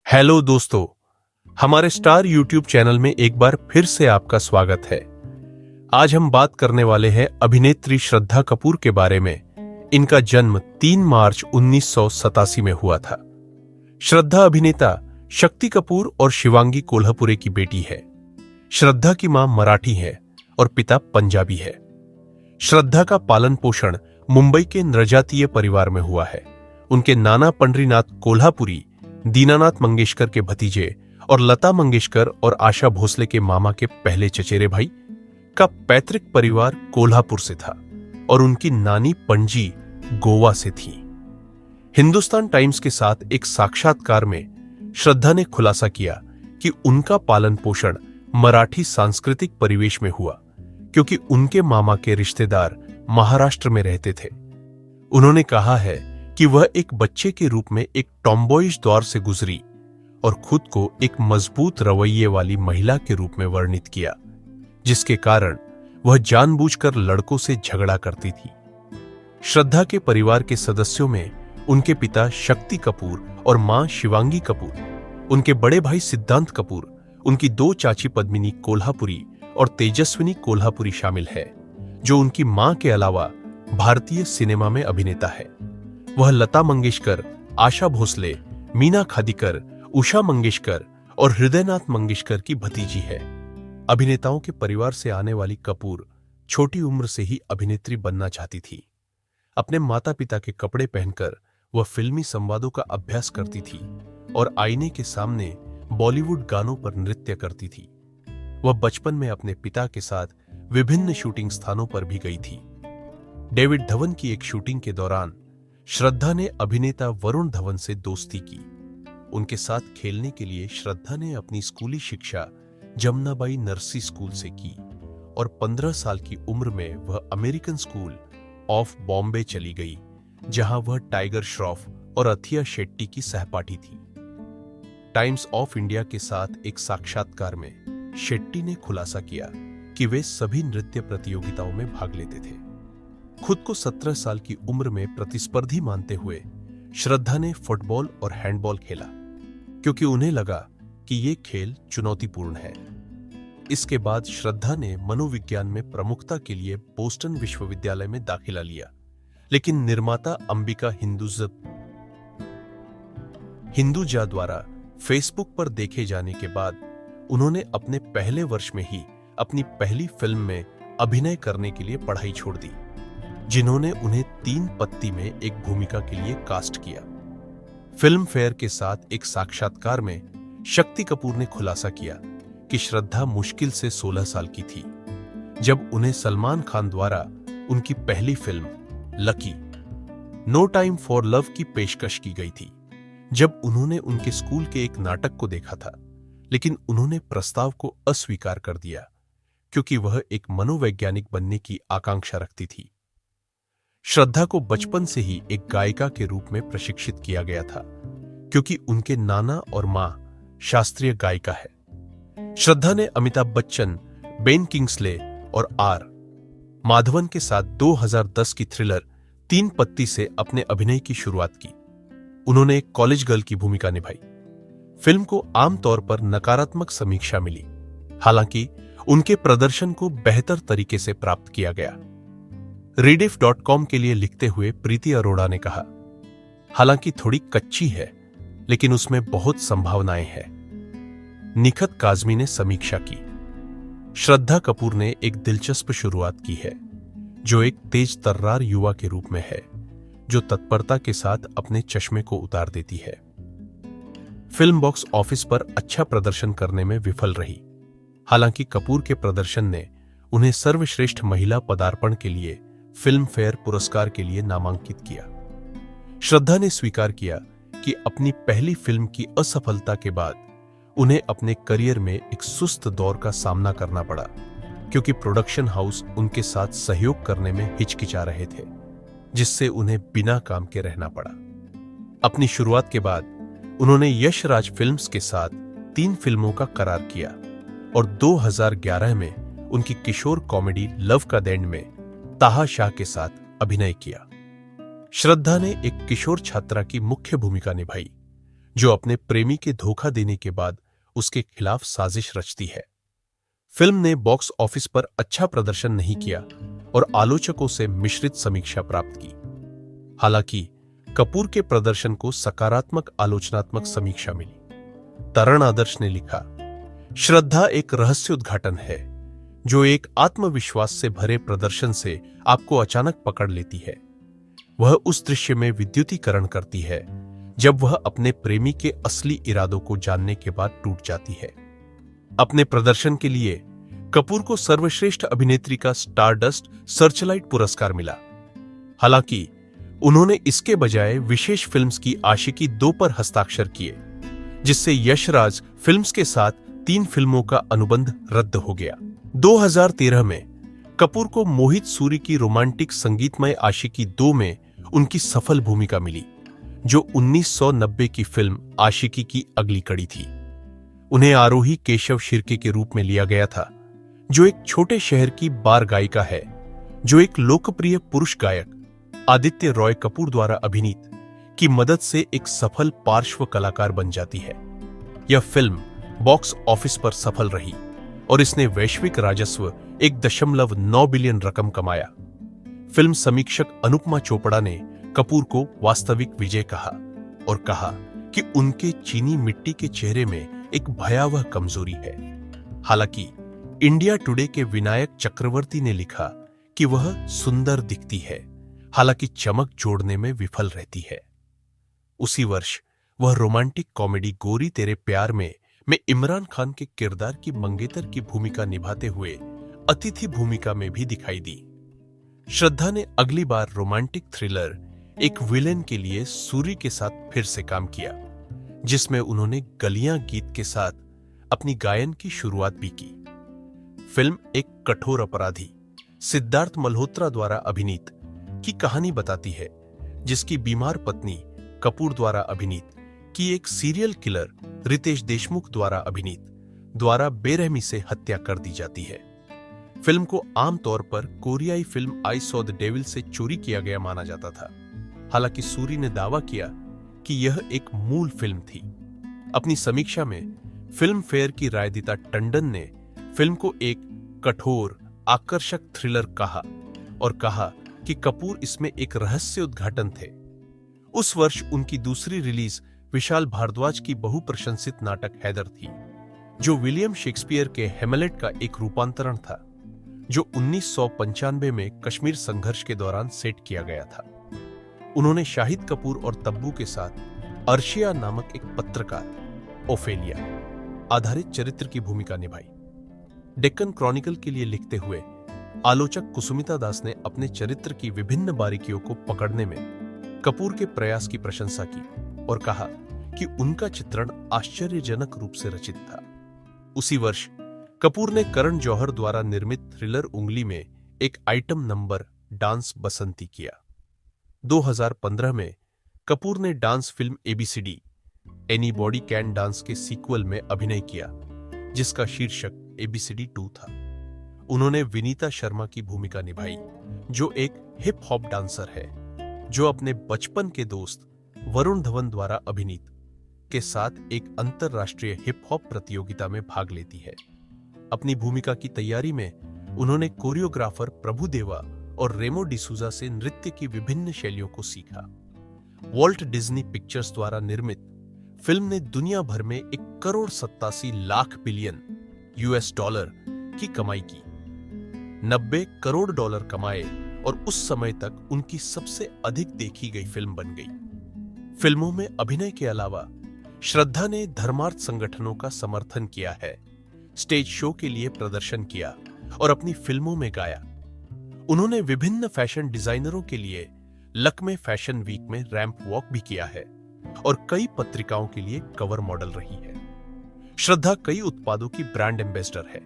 Hello दोस्तों, हमारे star YouTube channel में एक बार फिर से आपका स्वागत है। आज हम बात करने वाले हैं अभिनेत्री श्रद्धा कपूर के बारे में। इनका जन्म 3 मार्च 1987 में हुआ था। श्रद्धा अभिनेता शक्ति कपूर और शिवांगी कोल्हापुरे की बेटी है। श्रद्धा की मां मराठी है और पिता पंजाबी है। श्रद्धा का पालन पोषण मुंबई के नृजातीय परिवार में हुआ है। उनके नाना पंडरीनाथ कोल्हापुरी दीनानाथ मंगेशकर के भतीजे और लता मंगेशकर और आशा भोसले के मामा के पहले चचेरे भाई का पैतृक परिवार कोल्हापुर से था और उनकी नानी पणजी गोवा से थी। हिंदुस्तान टाइम्स के साथ एक साक्षात्कार में श्रद्धा ने खुलासा किया कि उनका पालन पोषण मराठी सांस्कृतिक परिवेश में हुआ क्योंकि उनके मामा के रिश्तेदार महाराष्ट्र में रहते थे। उन्होंने कहा है कि वह एक बच्चे के रूप में एक टॉम्बॉइश दौर से गुजरी और खुद को एक मजबूत रवैये वाली महिला के रूप में वर्णित किया, जिसके कारण वह जानबूझकर लड़कों से झगड़ा करती थी। श्रद्धा के परिवार के सदस्यों में उनके पिता शक्ति कपूर और मां शिवांगी कपूर, उनके बड़े भाई सिद्धांत कपूर, उनकी 2 चाची पद्मिनी कोल्हापुरी और तेजस्विनी कोल्हापुरी शामिल है, जो उनकी मां के अलावा भारतीय सिनेमा में अभिनेता है। वह लता मंगेशकर, आशा भोसले, मीना खादिकर, उषा मंगेशकर और हृदयनाथ मंगेशकर की भतीजी है। अभिनेताओं के परिवार से आने वाली कपूर छोटी उम्र से ही अभिनेत्री बनना चाहती थी। अपने माता पिता के कपड़े पहनकर वह फिल्मी संवादों का अभ्यास करती थी और आईने के सामने बॉलीवुड गानों पर नृत्य करती थी। वह बचपन में अपने पिता के साथ विभिन्न शूटिंग स्थानों पर भी गई थी। डेविड धवन की एक शूटिंग के दौरान श्रद्धा ने अभिनेता वरुण धवन से दोस्ती की। उनके साथ खेलने के लिए श्रद्धा ने अपनी स्कूली शिक्षा जमुनाबाई नरसी स्कूल से की और 15 साल की उम्र में वह अमेरिकन स्कूल ऑफ बॉम्बे चली गई, जहां वह टाइगर श्रॉफ और अथिया शेट्टी की सहपाठी थी। टाइम्स ऑफ इंडिया के साथ एक साक्षात्कार में शेट्टी ने खुलासा किया कि वे सभी नृत्य प्रतियोगिताओं में भाग लेते थे। खुद को 17 साल की उम्र में प्रतिस्पर्धी मानते हुए श्रद्धा ने फुटबॉल और हैंडबॉल खेला क्योंकि उन्हें लगा कि ये खेल चुनौतीपूर्ण है। इसके बाद श्रद्धा ने मनोविज्ञान में प्रमुखता के लिए बोस्टन विश्वविद्यालय में दाखिला लिया, लेकिन निर्माता अंबिका हिंदुजा द्वारा फेसबुक पर देखे जाने के बाद उन्होंने अपने पहले वर्ष में ही अपनी पहली फिल्म में अभिनय करने के लिए पढ़ाई छोड़ दी, जिन्होंने उन्हें 3 पत्ती में एक भूमिका के लिए कास्ट किया। फिल्म फेयर के साथ एक साक्षात्कार में शक्ति कपूर ने खुलासा किया कि श्रद्धा मुश्किल से 16 साल की थी जब उन्हें सलमान खान द्वारा उनकी पहली film lucky no time for love की पेशकश की गई थी। जब उन्होंने उनके स्कूल के एक नाटक को देखा था, लेकिन उन्होंने प्रस्ताव को अस्वीकार कर दिया क्योंकि वह एक मनोवैज्ञानिक बनने की आकांक्षा रखती थी। श्रद्धा को बचपन से ही एक गायिका के रूप में प्रशिक्षित किया गया था क्योंकि उनके नाना और मां शास्त्रीय गायिका है। श्रद्धा ने अमिताभ बच्चन, बेन किंग्सले और आर माधवन के साथ 2010 की थ्रिलर 3 पत्ती से अपने अभिनय की शुरुआत की। उन्होंने एक कॉलेज गर्ल की भूमिका निभाई। फिल्म को आमतौर पर नकारात्मक समीक्षा मिली, हालांकि उनके प्रदर्शन को बेहतर तरीके से प्राप्त किया गया। rediff.com के लिए लिखते हुए प्रीति अरोड़ा ने कहा, हालांकि थोड़ी कच्ची है, लेकिन उसमें बहुत संभावनाएं हैं। निखत काजमी ने समीक्षा की, श्रद्धा कपूर ने एक दिलचस्प शुरुआत की है, जो एक तेज तर्रार युवा के रूप में है, जो तत्परता के साथ अपने चश्मे को उतार देती है। फिल्म बॉक्स ऑफिस पर अच्छा प्रदर्शन करने में विफल रही। हालांकि कपूर के प्रदर्शन ने उन्हें सर्वश्रेष्ठ महिला पदार्पण के लिए फिल्म फेयर पुरस्कार के लिए नामांकित किया। श्रद्धा ने स्वीकार किया कि अपनी पहली फिल्म की असफलता के बाद उन्हें अपने करियर में एक सुस्त दौर का सामना करना पड़ा क्योंकि प्रोडक्शन हाउस उनके साथ सहयोग करने में हिचकिचा रहे थे, जिससे उन्हें बिना काम के रहना पड़ा। अपनी शुरुआत के बाद उन्होंने यश राज फिल्म्स के साथ 3 फिल्मों का करार किया और 2011 में उनकी किशोर कॉमेडी लव का द एंड में ताहा शाह के साथ अभिनय किया। श्रद्धा ने एक किशोर छात्रा की मुख्य भूमिका निभाई जो अपने प्रेमी के धोखा देने के बाद उसके खिलाफ साजिश रचती है। फिल्म ने बॉक्स ऑफिस पर अच्छा प्रदर्शन नहीं किया और आलोचकों से मिश्रित समीक्षा प्राप्त की। हालांकि कपूर के प्रदर्शन को सकारात्मक आलोचनात्मक समीक्षा मिली। तरण आदर्श ने लिखा, श्रद्धा एक रहस्य उद्घाटन है जो एक आत्मविश्वास से भरे प्रदर्शन से आपको अचानक पकड़ लेती है। वह उस दृश्य में विद्युतीकरण करती है जब वह अपने प्रेमी के असली इरादों को जानने के बाद टूट जाती है। अपने प्रदर्शन के लिए कपूर को सर्वश्रेष्ठ अभिनेत्री का स्टारडस्ट सर्चलाइट पुरस्कार मिला। हालांकि उन्होंने इसके बजाय विशेष फिल्म्स की आशिकी 2 पर हस्ताक्षर किए, जिससे यशराज फिल्म्स के साथ 3 फिल्मों का अनुबंध रद्द हो गया। 2013 में कपूर को मोहित सूरी की रोमांटिक संगीतमय आशिकी 2 में उनकी सफल भूमिका मिली, जो 1990 की फिल्म आशिकी की अगली कड़ी थी। उन्हें आरोही केशव शिर्के के रूप में लिया गया था, जो एक छोटे शहर की बार गायिका है, जो एक लोकप्रिय पुरुष गायक आदित्य रॉय कपूर द्वारा अभिनीत की मदद से एक सफल पार्श्व कलाकार बन जाती है। यह फिल्म बॉक्स ऑफिस पर सफल रही और इसने वैश्विक राजस्व 1.9 बिलियन रकम कमाया। फिल्म समीक्षक अनुपमा चोपड़ा ने कपूर को वास्तविक विजय कहा और कहा कि उनके चीनी मिट्टी के चेहरे में एक भयावह कमजोरी है। हालांकि इंडिया टुडे के विनायक चक्रवर्ती ने लिखा कि वह सुंदर दिखती है, हालांकि चमक जोड़ने में विफल रहती है। उसी वर्ष वह रोमांटिक कॉमेडी गोरी तेरे प्यार में इमरान खान के किरदार की मंगेतर की भूमिका निभाते हुए अतिथि भूमिका में भी दिखाई दी। श्रद्धा ने अगली बार रोमांटिक थ्रिलर एक विलेन के लिए सूरी के साथ फिर से काम किया, जिसमें उन्होंने गलियां गीत के साथ अपनी गायन की शुरुआत भी की। फिल्म एक कठोर अपराधी सिद्धार्थ मल्होत्रा द्वारा अभिनीत की कहानी बताती है, जिसकी बीमार पत्नी कपूर द्वारा अभिनीत की एक सीरियल किलर रितेश देशमुख द्वारा अभिनीत द्वारा बेरहमी से हत्या कर दी जाती है। फिल्म को आमतौर पर कोरियाई film I saw the devil से चोरी किया गया माना जाता था। हालांकि सूरी ने दावा किया कि यह एक मूल फिल्म थी। अपनी समीक्षा में फिल्म फेयर की रायदिता टंडन ने फिल्म को एक कठोर आकर्षक थ्रिलर कहा और कहा कि कपूर इसमें एक रहस्य उद्घाटन थे। उस वर्ष उनकी दूसरी रिलीज विशाल भारद्वाज की बहुप्रशंसित नाटक हैदर थी, जो विलियम शेक्सपियर के हेमलेट का एक रूपांतरण था, जो 1995 में कश्मीर संघर्ष के दौरान सेट किया गया था। उन्होंने शाहिद कपूर और तब्बू के साथ अर्शिया नामक एक पत्रकार ओफेलिया आधारित चरित्र की भूमिका निभाई। डेक्कन क्रॉनिकल के लिए लिखते हुए आलोचक कुसुमिता दास ने अपने चरित्र की विभिन्न बारीकियों को पकड़ने में कपूर के प्रयास की प्रशंसा की और कहा कि उनका चित्रण आश्चर्यजनक रूप से रचित था। उसी वर्ष कपूर ने करण जौहर द्वारा निर्मित थ्रिलर उंगली में एक आइटम नंबर डांस बसंती किया। 2015 में कपूर ने dance film ABCD anybody can dance के सीक्वल में अभिनय किया, जिसका शीर्षक एबीसीडी 2 था। उन्होंने विनीता शर्मा की भूमिका निभाई, जो एक हिप हॉप डांसर है, जो अपने बचपन के दोस्त वरुण धवन द्वारा अभिनीत के साथ एक अंतरराष्ट्रीय हिप हॉप प्रतियोगिता में भाग लेती है। अपनी भूमिका की तैयारी में उन्होंने कोरियोग्राफर प्रभु देवा और रेमो डिसूजा से नृत्य की विभिन्न शैलियों को सीखा। वॉल्ट डिज्नी पिक्चर्स द्वारा निर्मित फिल्म ने दुनिया भर में 1.87 बिलियन यूएस डॉलर की कमाई की, 90 करोड़ डॉलर कमाए और उस समय तक उनकी सबसे अधिक देखी गई फिल्म बन गई। फिल्मों में अभिनय के अलावा श्रद्धा ने धर्मार्थ संगठनों का समर्थन किया है, स्टेज शो के लिए प्रदर्शन किया और अपनी फिल्मों में गाया। उन्होंने विभिन्न फैशन डिजाइनरों के लिए लक्मे फैशन वीक में रैंप वॉक भी किया है और कई पत्रिकाओं के लिए कवर मॉडल रही है। श्रद्धा कई उत्पादों की ब्रांड एम्बेसडर है,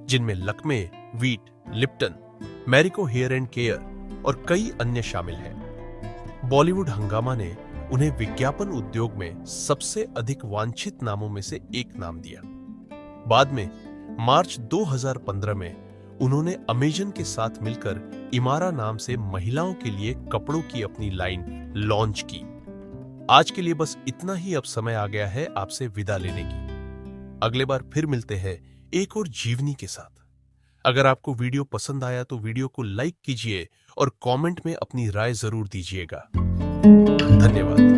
जिनमें Lakme, Veet, Lipton, Marico hair and care और कई अन्य शामिल हैं। बॉलीवुड हंगामा ने उन्हें विज्ञापन उद्योग में सबसे अधिक वांछित नामों में से एक नाम दिया। बाद में मार्च 2015 में उन्होंने अमेजन के साथ मिलकर इमारा नाम से महिलाओं के लिए कपड़ों की अपनी लाइन लॉन्च की। आज के लिए बस इतना ही। अब समय आ गया है आपसे विदा लेने की। अगले बार फिर मिलते हैं एक और जीवनी के साथ। अगर आपको वीडियो पसंद आया तो वीडियो को लाइक कीजिए और कमेंट में अपनी राय जरूर दीजिएगा। धन्यवाद।